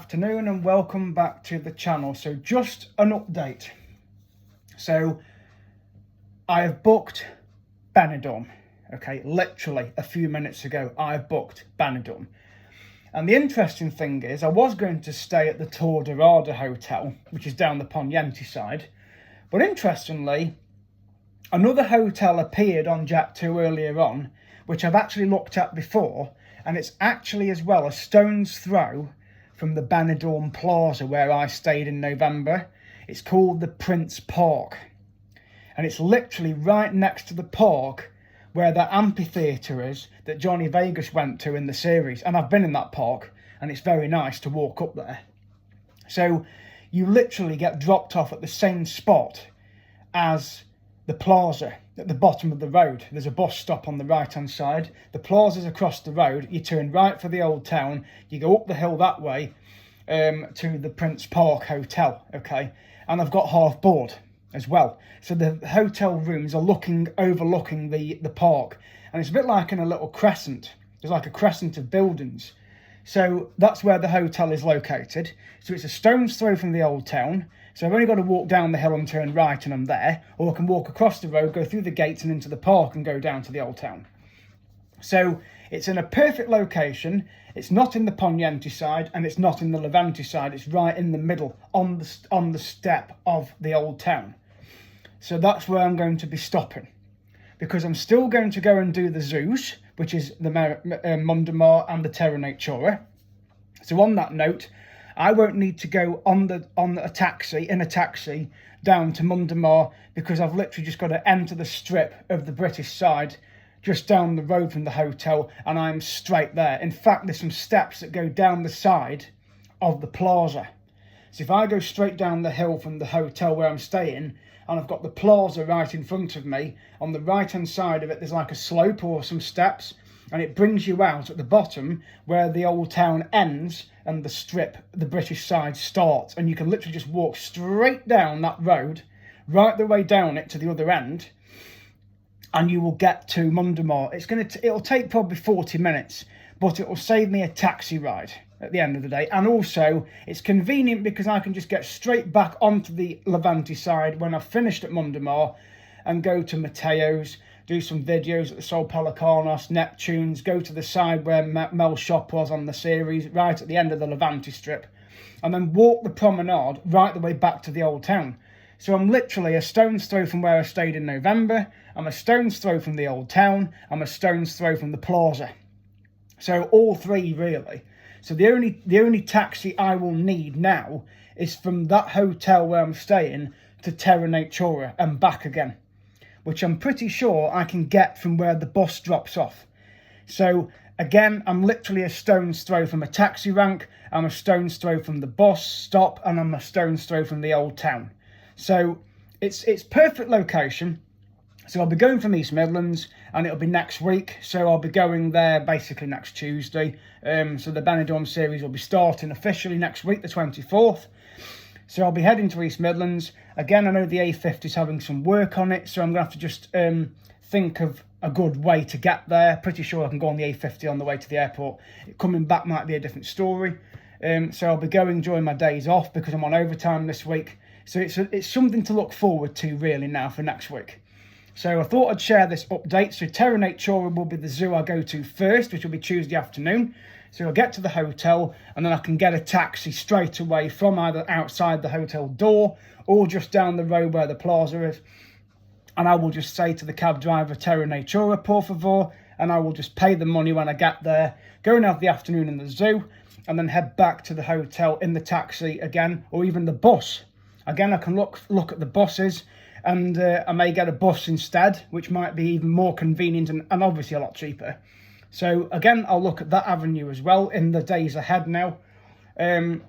afternoon and welcome back to the channel. So just an update. So I have booked BENIDORM. Okay, literally a few minutes ago I've booked BENIDORM. And the interesting thing is I was going to stay at the Tor Dorada Hotel, which is down the Poniente side. But interestingly, another hotel appeared on Jack2 earlier on, which I've actually looked at before, and it's actually as well a stone's throw from the BENIDORM Plaza where I stayed in November. It's called the Prince Park, and it's literally right next to the park where that amphitheatre is that Johnny Vegas went to in the series. And I've been in that park and it's very nice to walk up there. So you literally get dropped off at the same spot as the plaza at the bottom of the road. There's a bus stop on the right hand side. The plaza's across the road. You turn right for the old town. You go up the hill that way to the Prince Park Hotel. Okay, and I've got half board as well. So the hotel rooms are overlooking the park, and it's a bit like in a little crescent. There's like a crescent of buildings. So that's where the hotel is located. So it's a stone's throw from the old town. So I've only got to walk down the hill and turn right and I'm there. Or I can walk across the road, go through the gates and into the park and go down to the old town. So it's in a perfect location. It's not in the Poniente side and it's not in the Levante side. It's right in the middle on the step of the old town. So that's where I'm going to be stopping, because I'm still going to go and do the zoos, which is the Mundamar and the Terra Natura. So on that note, I won't need to go in a taxi down to Mundamar, because I've literally just got to enter the strip of the British side just down the road from the hotel and I'm straight there. In fact, there's some steps that go down the side of the plaza. So if I go straight down the hill from the hotel where I'm staying, and I've got the plaza right in front of me, on the right hand side of it there's like a slope or some steps, and it brings you out at the bottom where the old town ends and the strip, the British side, starts. And you can literally just walk straight down that road, right the way down it to the other end, and you will get to Mundamar. It'll take probably 40 minutes, but it will save me a taxi ride at the end of the day. And also it's convenient because I can just get straight back onto the Levante side when I've finished at Mundamar and go to Mateo's, do some videos at the Sol Pelicanos, Neptune's, go to the side where Mel's shop was on the series, right at the end of the Levante strip, and then walk the promenade right the way back to the old town. So I'm literally a stone's throw from where I stayed in November, I'm a stone's throw from the old town, I'm a stone's throw from the plaza. So all three really. So the only taxi I will need now is from that hotel where I'm staying to Terra Natura and back again, which I'm pretty sure I can get from where the bus drops off. So again, I'm literally a stone's throw from a taxi rank, I'm a stone's throw from the bus stop, and I'm a stone's throw from the old town. So it's perfect location. So I'll be going from East Midlands and it'll be next week. So I'll be going there basically next Tuesday. So the BENIDORM series will be starting officially next week, the 24th. So I'll be heading to East Midlands. Again, I know the A50 is having some work on it, so I'm going to have to just think of a good way to get there. Pretty sure I can go on the A50 on the way to the airport. Coming back might be a different story. So I'll be going during my days off because I'm on overtime this week. So it's something to look forward to really now for next week. So I thought I'd share this update. So Terra Natura will be the zoo I go to first, which will be Tuesday afternoon. So I'll get to the hotel and then I can get a taxi straight away from either outside the hotel door or just down the road where the plaza is. And I will just say to the cab driver, Terra Natura, por favor, and I will just pay the money when I get there, go and have the afternoon in the zoo, and then head back to the hotel in the taxi again, or even the bus. Again, I can look at the buses, and I may get a bus instead, which might be even more convenient and obviously a lot cheaper. So again, I'll look at that avenue as well in the days ahead now. And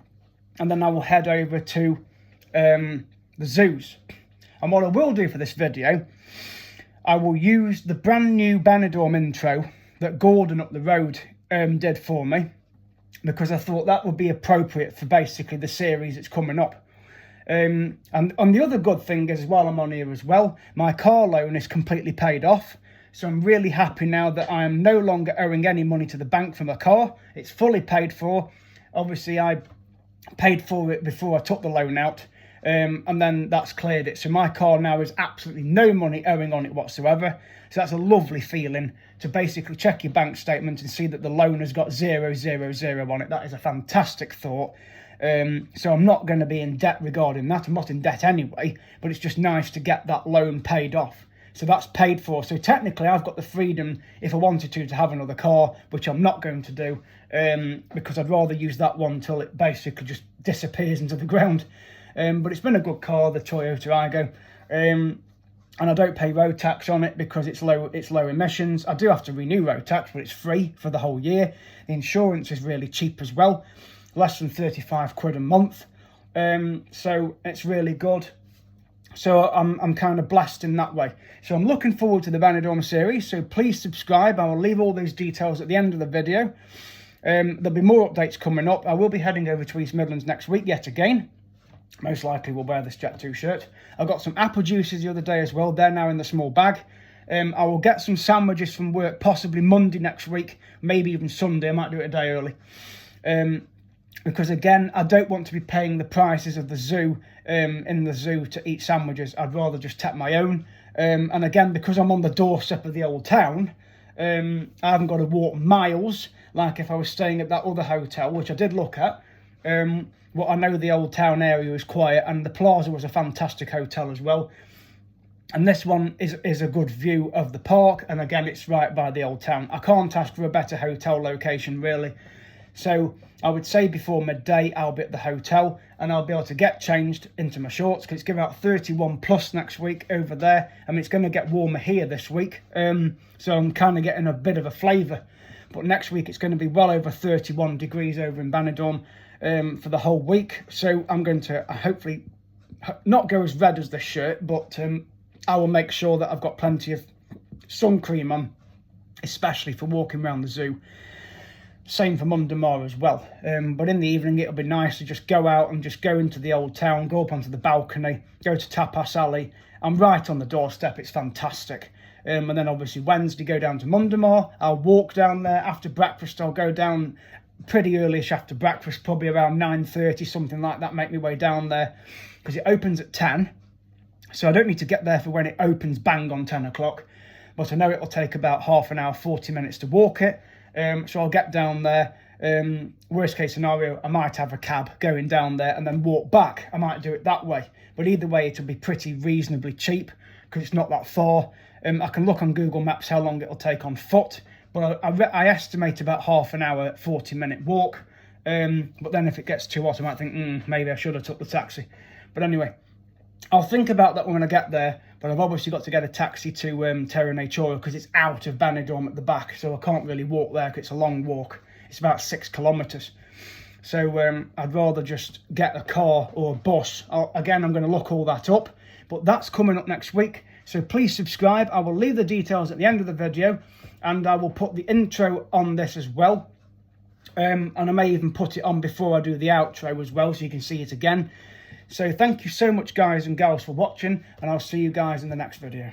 then I will head over to the zoos. And what I will do for this video, I will use the brand new BENIDORM intro that Gordon up the road did for me, because I thought that would be appropriate for basically the series that's coming up. And the other good thing is, while I'm on here as well, my car loan is completely paid off. So I'm really happy now that I am no longer owing any money to the bank for my car. It's fully paid for. Obviously, I paid for it before I took the loan out, and then that's cleared it. So my car now is absolutely no money owing on it whatsoever. So that's a lovely feeling to basically check your bank statement and see that the loan has got 000 on it. That is a fantastic thought. So I'm not going to be in debt regarding that. I'm not in debt anyway, but it's just nice to get that loan paid off. So that's paid for. So technically I've got the freedom, if I wanted to have another car, which I'm not going to do, because I'd rather use that one until it basically just disappears into the ground. But it's been a good car, the Toyota Aygo. And I don't pay road tax on it because it's low emissions. I do have to renew road tax, but it's free for the whole year. The insurance is really cheap as well, less than 35 quid a month. So it's really good. So I'm kind of blessed in that way. So I'm looking forward to the BENIDORM series. So please subscribe. I will leave all those details at the end of the video. There'll be more updates coming up. I will be heading over to East Midlands next week yet again. Most likely we'll wear this Jet 2 shirt. I got some apple juices the other day as well. They're now in the small bag. I will get some sandwiches from work possibly Monday next week. Maybe even Sunday. I might do it a day early. Because again, I don't want to be paying the prices of the zoo in the zoo to eat sandwiches. I'd rather just tap my own. And again, because I'm on the doorstep of the old town, I haven't got to walk miles like if I was staying at that other hotel, which I did look at. Well, I know the old town area is quiet, and the Plaza was a fantastic hotel as well. And this one is a good view of the park, and again, it's right by the old town. I can't ask for a better hotel location, really. So I would say before midday, I'll be at the hotel, and I'll be able to get changed into my shorts, because it's going to be about 31 plus next week over there. I mean, it's going to get warmer here this week, so I'm kind of getting a bit of a flavour. But next week, it's going to be well over 31 degrees over in BENIDORM for the whole week. So I'm going to hopefully not go as red as this shirt, but I will make sure that I've got plenty of sun cream on, especially for walking around the zoo. Same for Mum tomorrow as well. But in the evening, it'll be nice to just go out and just go into the old town, go up onto the balcony, go to Tapas Alley. I'm right on the doorstep. It's fantastic. And then obviously Wednesday, go down to Mundamore. I'll walk down there after breakfast. I'll go down pretty early-ish after breakfast, probably around 9:30, something like that. Make my way down there because it opens at 10. So I don't need to get there for when it opens bang on 10 o'clock. But I know it'll take about half an hour, 40 minutes to walk it. So I'll get down there. Worst case scenario, I might have a cab going down there and then walk back. I might do it that way. But either way, it'll be pretty reasonably cheap because it's not that far. I can look on Google Maps how long it'll take on foot. But I estimate about half an hour, 40-minute walk. But then if it gets too hot, I might think, maybe I should have took the taxi. But anyway, I'll think about that when I get there. But I've obviously got to get a taxi to Terra Natura because it's out of BENIDORM at the back. So I can't really walk there because it's a long walk. It's about 6 kilometres. So I'd rather just get a car or a bus. Again, I'm going to look all that up. But that's coming up next week. So please subscribe. I will leave the details at the end of the video. And I will put the intro on this as well. And I may even put it on before I do the outro as well, so you can see it again. So thank you so much, guys and gals, for watching. And I'll see you guys in the next video.